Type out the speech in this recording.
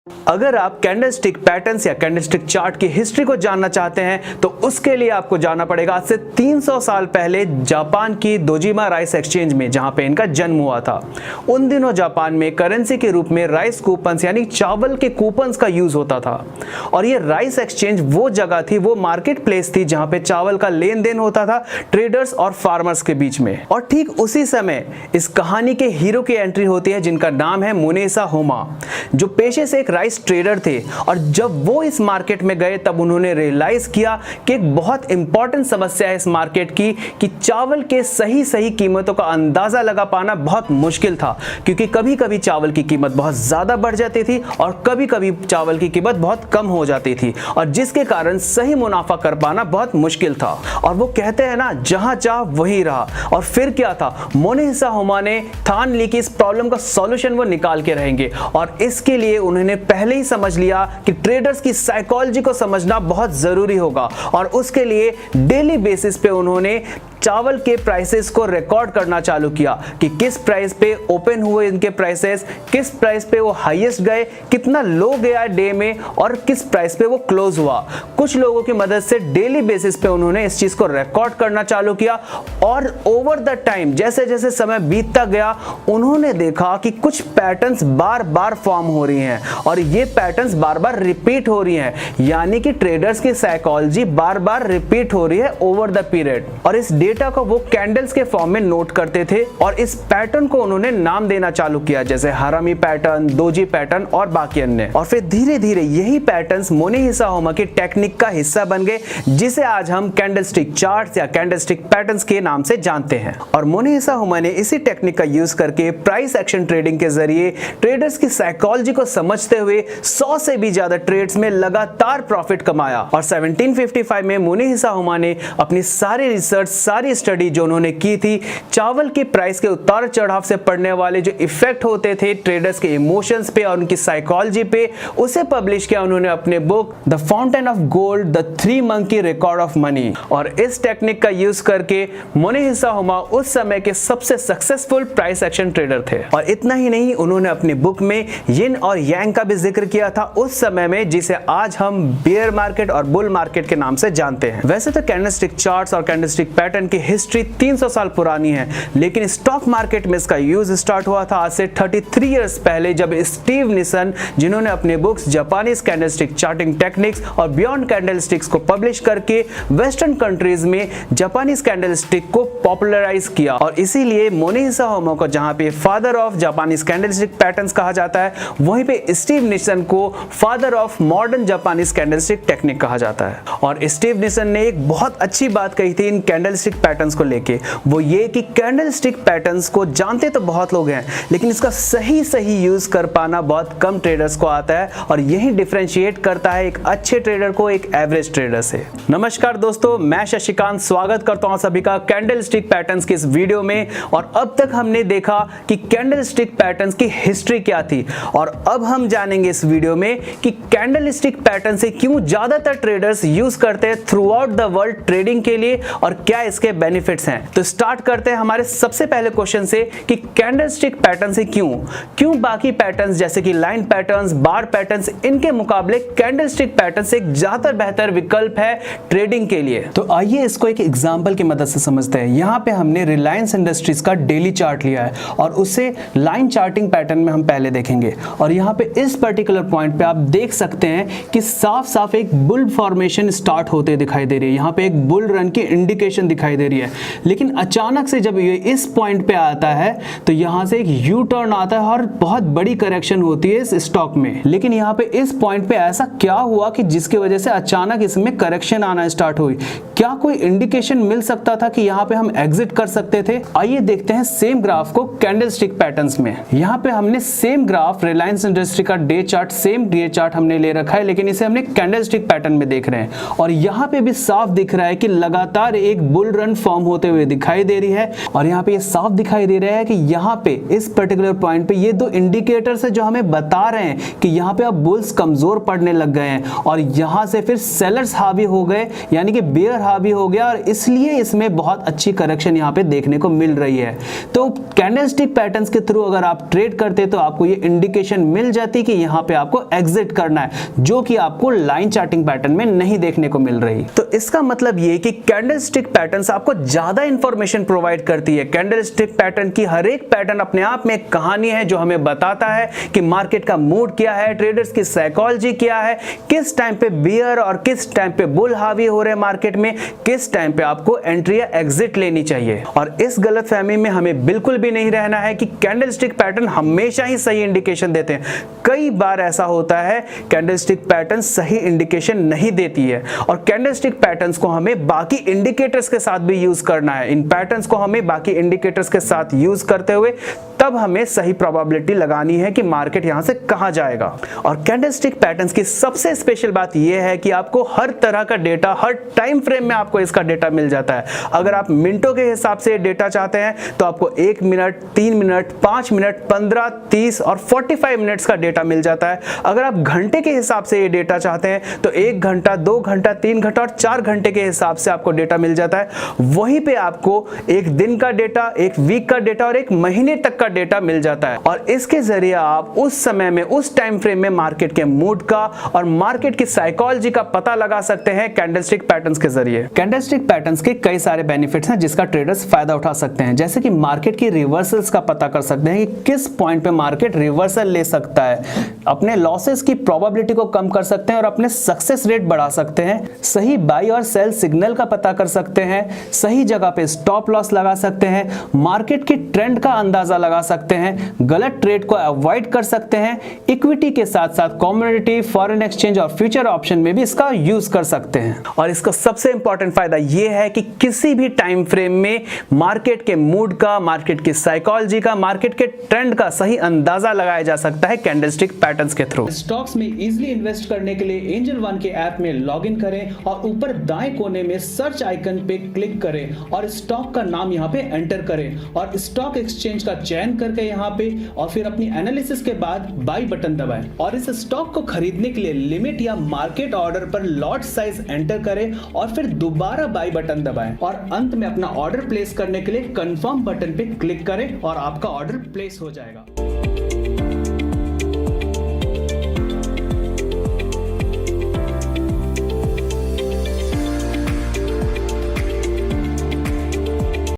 अगर आप candlestick patterns या कैंडलस्टिक चार्ट की हिस्ट्री को जानना चाहते हैं तो उसके लिए आपको जाना पड़ेगा आज से 300 साल पहले जापान की दोजिमा राइस एक्सचेंज में, जहां पे इनका जन्म हुआ था। उन दिनों जापान में करेंसी के रूप में राइस कूपन्स यानी चावल के कूपन्स का यूज होता था। और ये राइस एक्सचेंज वो जगह थी, वो मार्केट प्लेस थी जहां पे चावल का लेन देन होता था ट्रेडर्स और फार्मर्स के बीच में। और ठीक उसी समय इस कहानी के हीरो की एंट्री होती है जिनका नाम है मुनेसा होमा, जो पेशे से एक राइस ट्रेडर थे। और जब वो इस मार्केट में गए तब उन्होंने रियलाइज किया कि एक बहुत इंपॉर्टेंट समस्या है इस मार्केट की कि चावल के सही कीमतों का अंदाजा लगा पाना बहुत मुश्किल था, क्योंकि कभी कभी चावल की कीमत बहुत ज्यादा बढ़ जाती थी और कभी कभी चावल की कीमत बहुत कम हो जाती थी, और जिसके कारण सही मुनाफा कर पाना बहुत मुश्किल था। और वो कहते हैं ना, जहां चाह वही रहा। और फिर क्या था, मुनेसा होमा ने ठान ली कि इस प्रॉब्लम का सॉल्यूशन वो निकाल के रहेंगे। और इसके लिए उन्होंने पहले ही समझ लिया कि ट्रेडर्स की साइकोलॉजी को समझना बहुत जरूरी होगा, और उसके लिए डेली बेसिस पे उन्होंने चावल के प्राइसेस को रिकॉर्ड करना चालू किया कि किस प्राइस पे ओपन हुए इनके प्राइसेस, किस प्राइस पे वो हाईएस्ट गए, कितना लो गया डे में, और किस प्राइस पे वो क्लोज हुआ। कुछ लोगों की मदद से डेली बेसिस पे उन्होंने इस चीज को रिकॉर्ड करना चालू किया। और ओवर द टाइम, जैसे जैसे समय बीतता गया, उन्होंने देखा कि कुछ पैटर्न्स बार बार फॉर्म हो रही हैं और ये पैटर्न्स बार बार रिपीट हो रही हैं, यानी कि ट्रेडर्स की साइकोलॉजी बार बार रिपीट हो रही है ओवर द पीरियड। और इस डेटा को वो कैंडल्स के फॉर्म में नोट करते थे और इस पैटर्न को उन्होंने नाम देना चालू किया, जैसे हरामी पैटर्न, दोजी पैटर्न और बाकी अन्य। और फिर धीरे धीरे यही पैटर्न्स मुनेसा होमा की टेक्निक का हिस्सा बन गए, जिसे आज हम कैंडलस्टिक चार्ट्स या कैंडलस्टिक पैटर्न्स के नाम से जानते हैं। और मुनेसा होमा ने इसी टेक्निक का यूज करके प्राइस एक्शन ट्रेडिंग के जरिए ट्रेडर्स की साइकोलॉजी को समझते हुए 100 से भी ज्यादा ट्रेड्स में लगातार प्रॉफिट कमाया। और 1755 में मुनेसा होमा ने अपनी सारी रिसर्च, सारी स्टडी जो उन्होंने की थी, चावल की प्राइस के उतार चढ़ाव से पड़ने वाले जो इफेक्ट होते थे ट्रेडर्स के इमोशंस पे और उनकी साइकोलॉजी पे, उसे पब्लिश किया उन्होंने अपने book the fountain of gold, the three monkey record of money. और इस टेक्निक का यूज करके मुनेसा होमा उस समय के सबसे सक्सेसफुल प्राइस एक्शन ट्रेडर थे। और इतना ही नहीं, उन्होंने अपनी बुक में यिन और यांग का भी जिक्र किया था उस समय में, जिसे आज हम बेयर मार्केट और बुल मार्केट के नाम से जानते हैं। वैसे तो कैंडलस्टिक चार्ट्स और कैंडलस्टिक पैटर्न की हिस्ट्री 300 साल पुरानी है, लेकिन स्टॉक मार्केट में इसका यूज स्टार्ट हुआ था आज से 33 इयर्स पहले, जब स्टीव निसन, जिन्होंने अपने books Japanese candlestick charting techniques और बियॉन्ड कैंडलस्टिक्स को पब्लिश करके वेस्टर्न कंट्रीज में जापानीज कैंडलस्टिक को पॉपुलराइज किया। और इसीलिए मुनेसा होमा को जहां पे father of Japanese candlestick patterns कहा जाता है, वहीं पे स्टीव निसन को father of modern Japanese candlestick technique कहा जाता है। और स्टीव निसन ने एक बहुत अच्छी बात कही थी इन कैंडलस्टिक पैटर्न्स को लेके, वो ये कि कैंडलस्टिक पैटर्न्स को जानते तो बहुत लोग हैं, लेकिन इसका सही यूज कर पाना बहुत कम ट्रेडर्स को आता है, और यही डिफरेंशिएट करता है एक अच्छे ट्रेडर को एक एवरेज ट्रेडर से। नमस्कार दोस्तों, मैं शशिकांत स्वागत करता हूं सभी का कैंडलस्टिक पैटर्न्स की इस वीडियो में। और अब तक हमने देखा कि कैंडलस्टिक पैटर्न्स की हिस्ट्री क्या थी, और अब हम जानेंगे इस वीडियो में कि कैंडलस्टिक पैटर्न से क्यों ज्यादातर ट्रेडर्स यूज करते हैं through out the world trading के लिए, और क्या इसके बेनिफिट्स हैं। तो स्टार्ट करते हैं हमारे सबसे पहले क्वेश्चन से कि कैंडलस्टिक पैटर्न से क्यों बाकी पैटर्न्स जैसे कि लाइन पैटर्न्स, बार पैटर्न्स, इनके मुकाबले कैंडलस्टिक पैटर्न एक ज्यादा बेहतर विकल्प है ट्रेडिंग के लिए। तो आइए इसको एक एग्जांपल की मदद से समझते हैं। यहाँ पे हमने रिलायंस इंडस्ट्रीज का डेली चार्ट लिया है और उसे लाइन चार्टिंग पैटर्न में हम पहले देखेंगे। और यहाँ पे इस पर्टिकुलर पॉइंट पे आप देख सकते हैं कि साफ साफ एक बुल फॉर्मेशन स्टार्ट होते दिखाई दे रही है। यहाँ पे एक बुल रन की इंडिकेशन दिखाई दे रही है, लेकिन अचानक से जब ये इस पॉइंट पे आता है तो यहाँ से एक यू टर्न आता है और बहुत बड़ी करेक्शन होती है इस स्टॉक में। लेकिन यहाँ पे इस पॉइंट पे ऐसा क्या हुआ कि जिसकी वजह से अचानक इसमें करेक्शन आना स्टार्ट हुई? क्या कोई इंडिकेशन मिल सकता था कि यहाँ पे हम एग्जिट कर सकते थे? आइए देखते हैं सेम ग्राफ को कैंडलस्टिक पैटर्न्स में। यहाँ पे हमने सेम ग्राफ रिलायंस इंडस्ट्री का day chart, same day chart हमने ले रखा है, लेकिन इसे हमने कैंडलस्टिक पैटर्न में देख रहे हैं। और यहाँ पे भी साफ दिख रहा है कि लगातार एक बुल करंट फॉर्म होते हुए दिखाई दे रही है। और यहाँ पे ये साफ दिखाई दे रहा है कि यहाँ पे इस पर्टिकुलर पॉइंट पे ये दो इंडिकेटर्स है जो हमें बता रहे हैं कि यहाँ पे अब बुल्स कमजोर पड़ने लग गए हैं और यहाँ से फिर सेलर्स हावी हो गए, यानी कि बेयर हावी हो गया और इसलिए इसमें बहुत अच्छी करेक्शन यहाँ पे देखने को मिल रही है। तो कैंडलस्टिक पैटर्न्स के थ्रू अगर आप ट्रेड करते तो आपको ये इंडिकेशन मिल जाती कि यहाँ पे आपको एग्जिट करना है, जो कि आपको लाइन चार्टिंग पैटर्न में नहीं देखने को मिल रही। तो इसका मतलब ये कि कैंडलस्टिक पैटर्न्स आपको ज्यादा इंफॉर्मेशन प्रोवाइड करती है। कैंडलस्टिक पैटर्न की हर एक पैटर्न अपने आप में एक कहानी है जो हमें बताता है कि मार्केट का मूड क्या है, ट्रेडर्स की साइकोलॉजी क्या है, किस टाइम पे बियर और किस टाइम पे बुल हावी हो रहे हैं मार्केट में, किस टाइम पे आपको एंट्री या एग्जिट लेनी चाहिए। और इस गलतफहमी में हमें बिल्कुल भी नहीं रहना है कि कैंडलस्टिक पैटर्न हमेशा ही सही इंडिकेशन देते हैं। कई बार ऐसा होता है कैंडलस्टिक पैटर्न सही इंडिकेशन नहीं देती है और कैंडलस्टिक पैटर्न्स को हमें बाकी इंडिकेटर्स के साथ भी यूज करना है। इन पैटर्न्स को हमें बाकी इंडिकेटर्स के साथ यूज करते हुए तब हमें सही प्रोबेबिलिटी लगानी है कि मार्केट यहां से कहां जाएगा। और कैंडलस्टिक पैटर्न्स की सबसे स्पेशल बात यह है कि आपको हर तरह का डेटा, हर टाइम फ्रेम में आपको इसका डेटा मिल जाता है। अगर आप मिनटों के हिसाब से डेटा चाहते हैं तो आपको 1 मिनट, 3 मिनट, 5 मिनट, 15, 30 और 45 मिनट्स का डेटा मिल जाता है। अगर आप घंटे के हिसाब से ये डेटा चाहते हैं तो 1 घंटा, 2 घंटा, 3 घंटा और 4 घंटे के हिसाब से आपको डेटा मिल जाता है। वहीं पे आपको एक दिन का डेटा, एक वीक का डेटा और एक महीने तक का डेटा मिल जाता है और इसके जरिए आप उस समय में, उस टाइम फ्रेम में मार्केट के मूड का और मार्केट की साइकोलॉजी का पता लगा सकते हैं कैंडलस्टिक पैटर्न्स के जरिए। कैंडलस्टिक पैटर्न्स के कई सारे बेनिफिट्स हैं जिसका ट्रेडर्स फायदा उठा सकते हैं, जैसे कि मार्केट की रिवर्सल्स का पता कर सकते हैं कि किस पॉइंट पे मार्केट रिवर्सल ले सकता है, अपने लॉसेस की प्रोबेबिलिटी को कम कर सकते हैं और अपने सक्सेस रेट बढ़ा सकते हैं, सही बाई और सेल सिग्नल का पता कर सकते हैं, सही जगह पे स्टॉप लॉस लगा सकते हैं, मार्केट की ट्रेंड का अंदाजा लगा सकते हैं, गलत ट्रेड को अवॉइड कर सकते हैं, इक्विटी के साथ साथ कमोडिटी, फॉरेन एक्सचेंज और फ्यूचर ऑप्शन में भी इसका यूज कर सकते हैं। और इसका सबसे इंपॉर्टेंट फायदा यह है कि किसी भी टाइम फ्रेम में मार्केट के मूड का, मार्केट की साइकोलॉजी का, मार्केट के ट्रेंड का सही अंदाजा लगाया जा सकता है कैंडलस्टिक पैटर्न्स के थ्रू। स्टॉक्स में इजीली इन्वेस्ट करने के लिए एंजल वन के ऐप में लॉगिन करें और ऊपर दाएं कोने में सर्च आइकन पे क्लिक करें और स्टॉक का नाम यहाँ पे एंटर करें और स्टॉक एक्सचेंज का चयन करके यहाँ पे और फिर अपनी एनालिसिस के बाद बाई बटन दबाएं और इस स्टॉक को खरीदने के लिए लिमिट या मार्केट ऑर्डर पर लॉट साइज एंटर करें और फिर दोबारा बाई बटन दबाएं और अंत में अपना ऑर्डर प्लेस करने के लिए कंफर्म बटन पे क्लिक करें और आपका ऑर्डर प्लेस हो जाएगा।